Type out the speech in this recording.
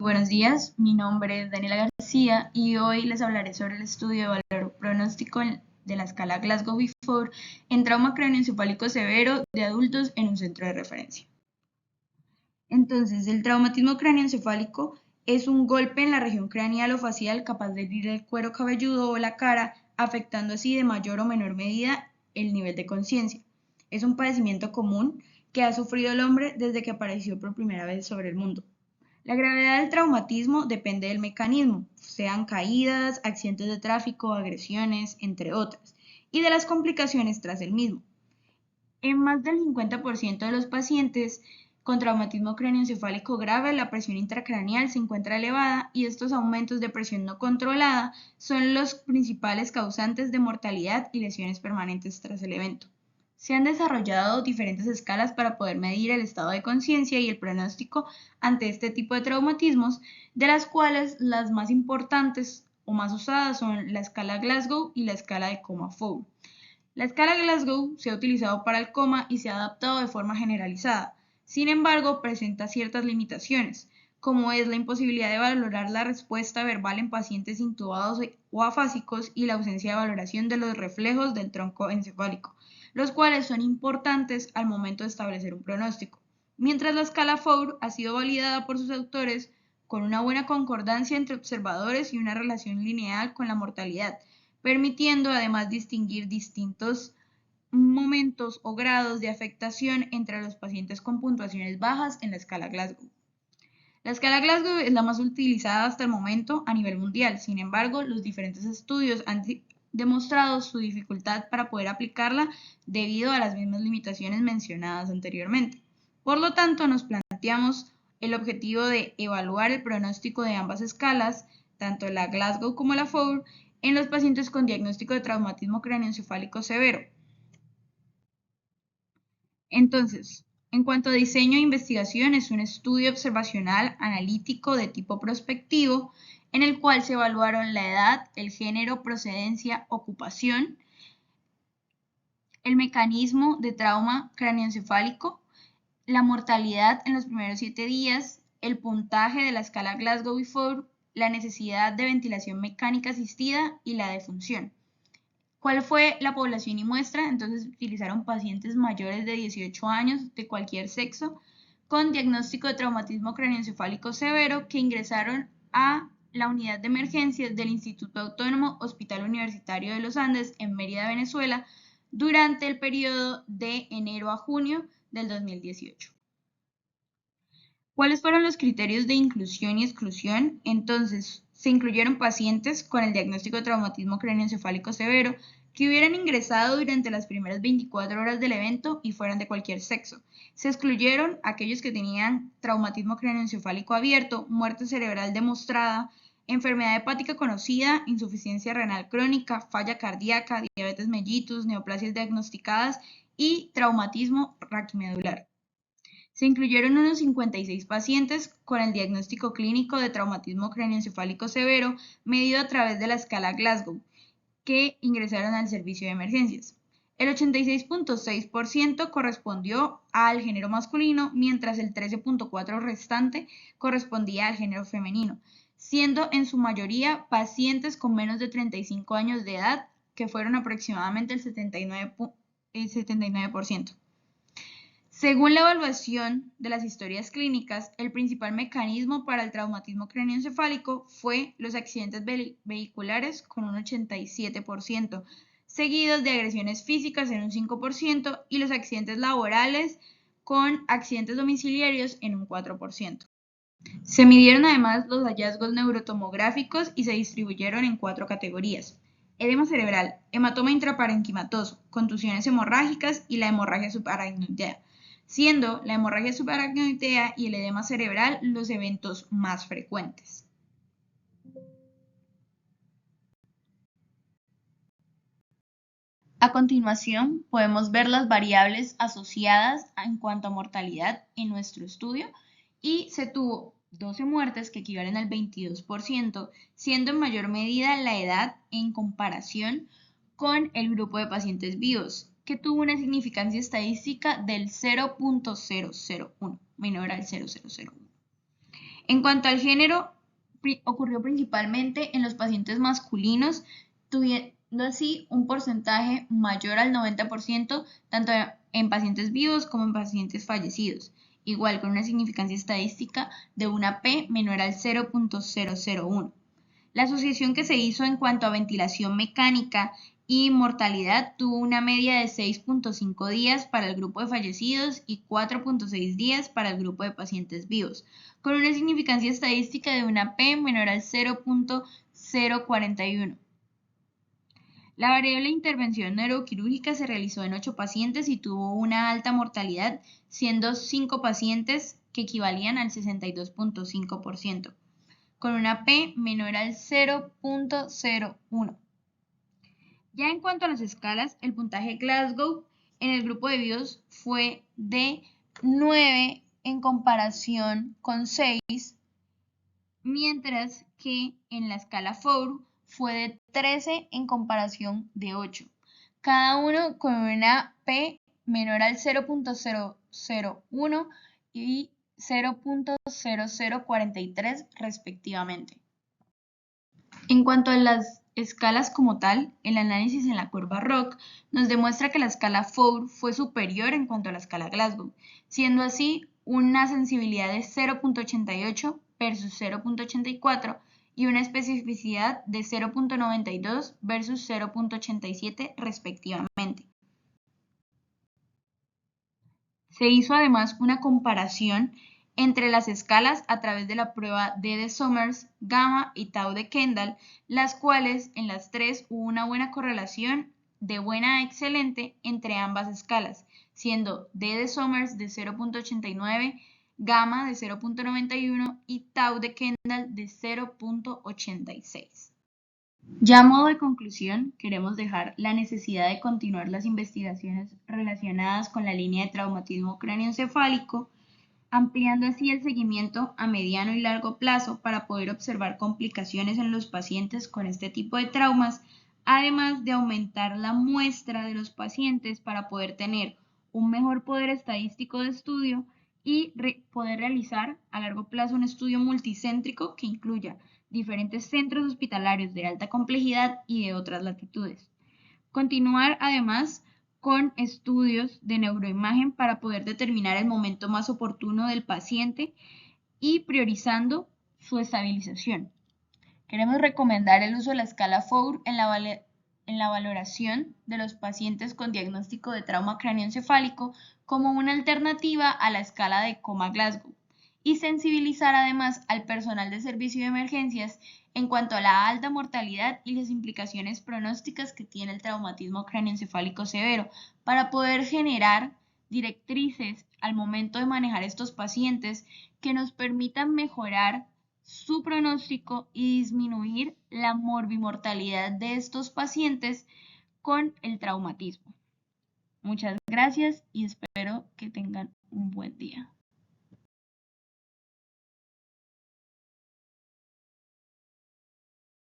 Buenos días, mi nombre es Daniela García y hoy les hablaré sobre el estudio de valor pronóstico de la escala Glasgow-Before en trauma craneoencefálico severo de adultos en un centro de referencia. Entonces, el traumatismo craneoencefálico es un golpe en la región craneal o facial capaz de herir el cuero cabelludo o la cara, afectando así de mayor o menor medida el nivel de conciencia. Es un padecimiento común que ha sufrido el hombre desde que apareció por primera vez sobre el mundo. La gravedad del traumatismo depende del mecanismo, sean caídas, accidentes de tráfico, agresiones, entre otras, y de las complicaciones tras el mismo. En más del 50% de los pacientes con traumatismo craneoencefálico grave, la presión intracraneal se encuentra elevada y estos aumentos de presión no controlada son los principales causantes de mortalidad y lesiones permanentes tras el evento. Se han desarrollado diferentes escalas para poder medir el estado de conciencia y el pronóstico ante este tipo de traumatismos, de las cuales las más importantes o más usadas son la escala Glasgow y la escala de Coma-Fowle. La escala Glasgow se ha utilizado para el coma y se ha adaptado de forma generalizada. Sin embargo, presenta ciertas limitaciones, como es la imposibilidad de valorar la respuesta verbal en pacientes intubados o afásicos y la ausencia de valoración de los reflejos del tronco encefálico, los cuales son importantes al momento de establecer un pronóstico. Mientras la escala Fowle ha sido validada por sus autores con una buena concordancia entre observadores y una relación lineal con la mortalidad, permitiendo además distinguir distintos momentos o grados de afectación entre los pacientes con puntuaciones bajas en la escala Glasgow. La escala Glasgow es la más utilizada hasta el momento a nivel mundial. Sin embargo, los diferentes estudios han demostrado su dificultad para poder aplicarla debido a las mismas limitaciones mencionadas anteriormente. Por lo tanto, nos planteamos el objetivo de evaluar el pronóstico de ambas escalas, tanto la Glasgow como la Fowle, en los pacientes con diagnóstico de traumatismo craneoencefálico severo. Entonces, en cuanto a diseño e investigación, es un estudio observacional analítico de tipo prospectivo en el cual se evaluaron la edad, el género, procedencia, ocupación, el mecanismo de trauma craneoencefálico, la mortalidad en los primeros 7 días, el puntaje de la escala Glasgow-Before, la necesidad de ventilación mecánica asistida y la defunción. ¿Cuál fue la población y muestra? Entonces utilizaron pacientes mayores de 18 años de cualquier sexo con diagnóstico de traumatismo craneoencefálico severo que ingresaron a la unidad de emergencias del Instituto Autónomo Hospital Universitario de los Andes en Mérida, Venezuela, durante el periodo de enero a junio del 2018. ¿Cuáles fueron los criterios de inclusión y exclusión? Entonces, se incluyeron pacientes con el diagnóstico de traumatismo craneoencefálico severo que hubieran ingresado durante las primeras 24 horas del evento y fueran de cualquier sexo. Se excluyeron aquellos que tenían traumatismo craneoencefálico abierto, muerte cerebral demostrada, enfermedad hepática conocida, insuficiencia renal crónica, falla cardíaca, diabetes mellitus, neoplasias diagnosticadas y traumatismo raquimedular. Se incluyeron unos 56 pacientes con el diagnóstico clínico de traumatismo craneoencefálico severo medido a través de la escala Glasgow, que ingresaron al servicio de emergencias. El 86.6% correspondió al género masculino, mientras el 13.4% restante correspondía al género femenino, siendo en su mayoría pacientes con menos de 35 años de edad, que fueron aproximadamente el 79%. Según la evaluación de las historias clínicas, el principal mecanismo para el traumatismo craneoencefálico fue los accidentes vehiculares con un 87%, seguidos de agresiones físicas en un 5% y los accidentes laborales con accidentes domiciliarios en un 4%. Se midieron además los hallazgos neurotomográficos y se distribuyeron en 4 categorías: edema cerebral, hematoma intraparenquimatoso, contusiones hemorrágicas y la hemorragia subaracnoidea, siendo la hemorragia subaracnoidea y el edema cerebral los eventos más frecuentes. A continuación, podemos ver las variables asociadas en cuanto a mortalidad en nuestro estudio y se tuvo 12 muertes que equivalen al 22%, siendo en mayor medida la edad en comparación con el grupo de pacientes vivos, que tuvo una significancia estadística del 0.001, menor al 0.001. En cuanto al género, ocurrió principalmente en los pacientes masculinos, tuviendo así un porcentaje mayor al 90%, tanto en pacientes vivos como en pacientes fallecidos, igual con una significancia estadística de una P menor al 0.001. La asociación que se hizo en cuanto a ventilación mecánica y mortalidad tuvo una media de 6.5 días para el grupo de fallecidos y 4.6 días para el grupo de pacientes vivos, con una significancia estadística de una P menor al 0.041. La variable intervención neuroquirúrgica se realizó en 8 pacientes y tuvo una alta mortalidad, siendo 5 pacientes que equivalían al 62.5%, con una P menor al 0.01. Ya en cuanto a las escalas, el puntaje Glasgow en el grupo de vivos fue de 9 en comparación con 6, mientras que en la escala Four fue de 13 en comparación de 8, cada uno con una P menor al 0.001 y 0.0043 respectivamente. En cuanto a las escalas como tal, el análisis en la curva ROC nos demuestra que la escala Four fue superior en cuanto a la escala Glasgow, siendo así una sensibilidad de 0.88 versus 0.84 y una especificidad de 0.92 versus 0.87 respectivamente. Se hizo además una comparación entre las escalas a través de la prueba D de Summers, Gamma y Tau de Kendall, las cuales en las tres hubo una buena correlación de buena a excelente entre ambas escalas, siendo D de Summers de 0.89, Gamma de 0.91 y Tau de Kendall de 0.86. Ya a modo de conclusión, queremos dejar la necesidad de continuar las investigaciones relacionadas con la línea de traumatismo cráneoencefálico, ampliando así el seguimiento a mediano y largo plazo para poder observar complicaciones en los pacientes con este tipo de traumas, además de aumentar la muestra de los pacientes para poder tener un mejor poder estadístico de estudio y poder realizar a largo plazo un estudio multicéntrico que incluya diferentes centros hospitalarios de alta complejidad y de otras latitudes. Continuar además con estudios de neuroimagen para poder determinar el momento más oportuno del paciente y priorizando su estabilización. Queremos recomendar el uso de la escala Four en la valoración de los pacientes con diagnóstico de trauma cráneoencefálico como una alternativa a la escala de Coma-Glasgow y sensibilizar además al personal de servicio de emergencias en cuanto a la alta mortalidad y las implicaciones pronósticas que tiene el traumatismo cráneoencefálico severo para poder generar directrices al momento de manejar estos pacientes que nos permitan mejorar su pronóstico y disminuir la morbimortalidad de estos pacientes con el traumatismo. Muchas gracias y espero que tengan un buen día.